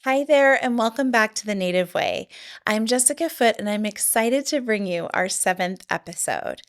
Hi there, and welcome back to The Native Way. I'm Jessica Foote, and I'm excited to bring you our 7th episode.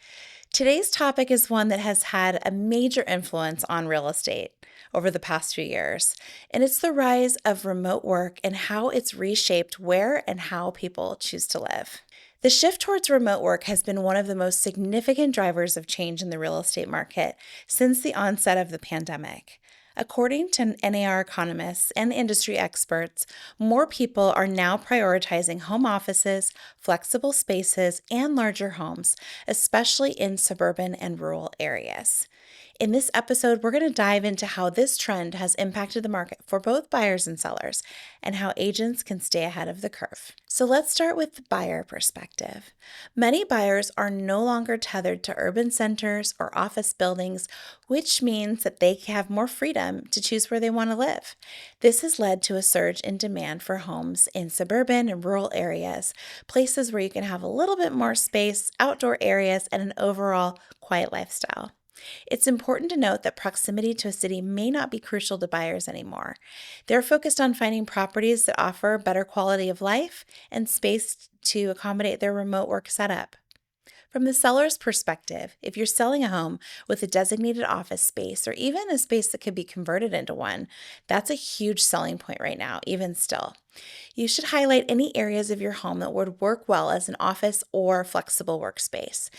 Today's topic is one that has had a major influence on real estate over the past few years, and it's the rise of remote work and how it's reshaped where and how people choose to live. The shift towards remote work has been one of the most significant drivers of change in the real estate market since the onset of the pandemic. According to NAR economists and industry experts, more people are now prioritizing home offices, flexible spaces, and larger homes, especially in suburban and rural areas. In this episode, we're going to dive into how this trend has impacted the market for both buyers and sellers and how agents can stay ahead of the curve. So let's start with the buyer perspective. Many buyers are no longer tethered to urban centers or office buildings, which means that they have more freedom to choose where they want to live. This has led to a surge in demand for homes in suburban and rural areas, places where you can have a little bit more space, outdoor areas, and an overall quiet lifestyle. It's important to note that proximity to a city may not be crucial to buyers anymore. They're focused on finding properties that offer better quality of life and space to accommodate their remote work setup. From the seller's perspective, if you're selling a home with a designated office space or even a space that could be converted into one, that's a huge selling point right now, even still. You should highlight any areas of your home that would work well as an office or flexible workspace.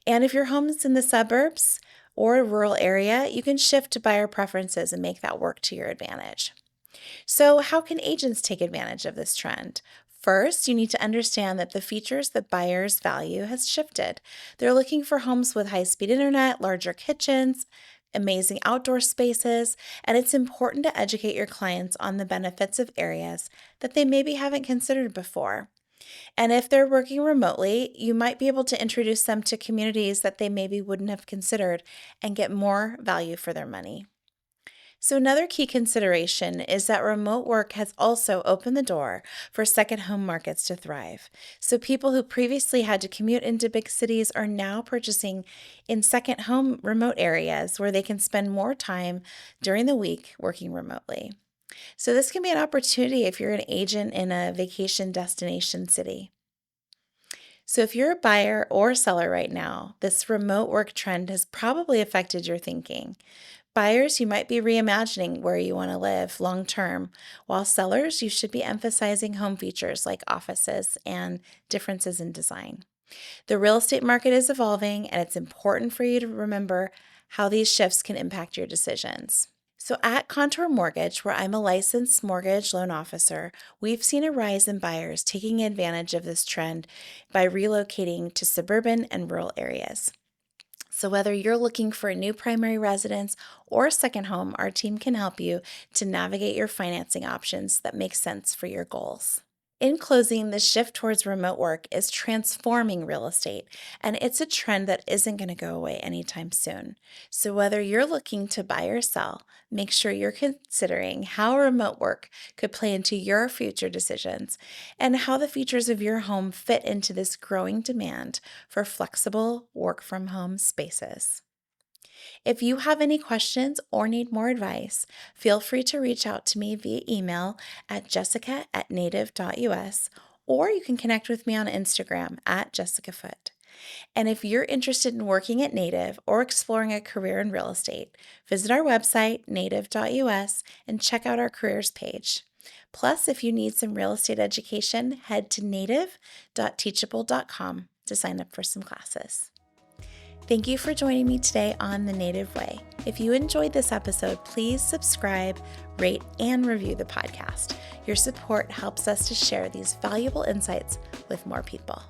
And if your home is in the suburbs, or a rural area, you can shift to buyer preferences and make that work to your advantage. So, how can agents take advantage of this trend? First, you need to understand that the features that buyers value has shifted. They're looking for homes with high-speed internet, larger kitchens, amazing outdoor spaces, and it's important to educate your clients on the benefits of areas that they maybe haven't considered before. And if they're working remotely, you might be able to introduce them to communities that they maybe wouldn't have considered and get more value for their money. So, another key consideration is that remote work has also opened the door for second home markets to thrive. So, people who previously had to commute into big cities are now purchasing in second home remote areas where they can spend more time during the week working remotely. So, this can be an opportunity if you're an agent in a vacation destination city. So, if you're a buyer or seller right now, this remote work trend has probably affected your thinking. Buyers, you might be reimagining where you want to live long term, while sellers, you should be emphasizing home features like offices and differences in design. The real estate market is evolving, and it's important for you to remember how these shifts can impact your decisions. So, at Contour Mortgage, where I'm a licensed mortgage loan officer, we've seen a rise in buyers taking advantage of this trend by relocating to suburban and rural areas. So, whether you're looking for a new primary residence or a second home, our team can help you to navigate your financing options that make sense for your goals. In closing, the shift towards remote work is transforming real estate, and it's a trend that isn't going to go away anytime soon. So, whether you're looking to buy or sell, make sure you're considering how remote work could play into your future decisions and how the features of your home fit into this growing demand for flexible work from home spaces. If you have any questions or need more advice, feel free to reach out to me via email at jessica@native.us, or you can connect with me on Instagram at Jessica Foote. And if you're interested in working at Native or exploring a career in real estate, visit our website, native.us, and check out our careers page. Plus, if you need some real estate education, head to native.teachable.com to sign up for some classes. Thank you for joining me today on The Native Way. If you enjoyed this episode, please subscribe, rate, and review the podcast. Your support helps us to share these valuable insights with more people.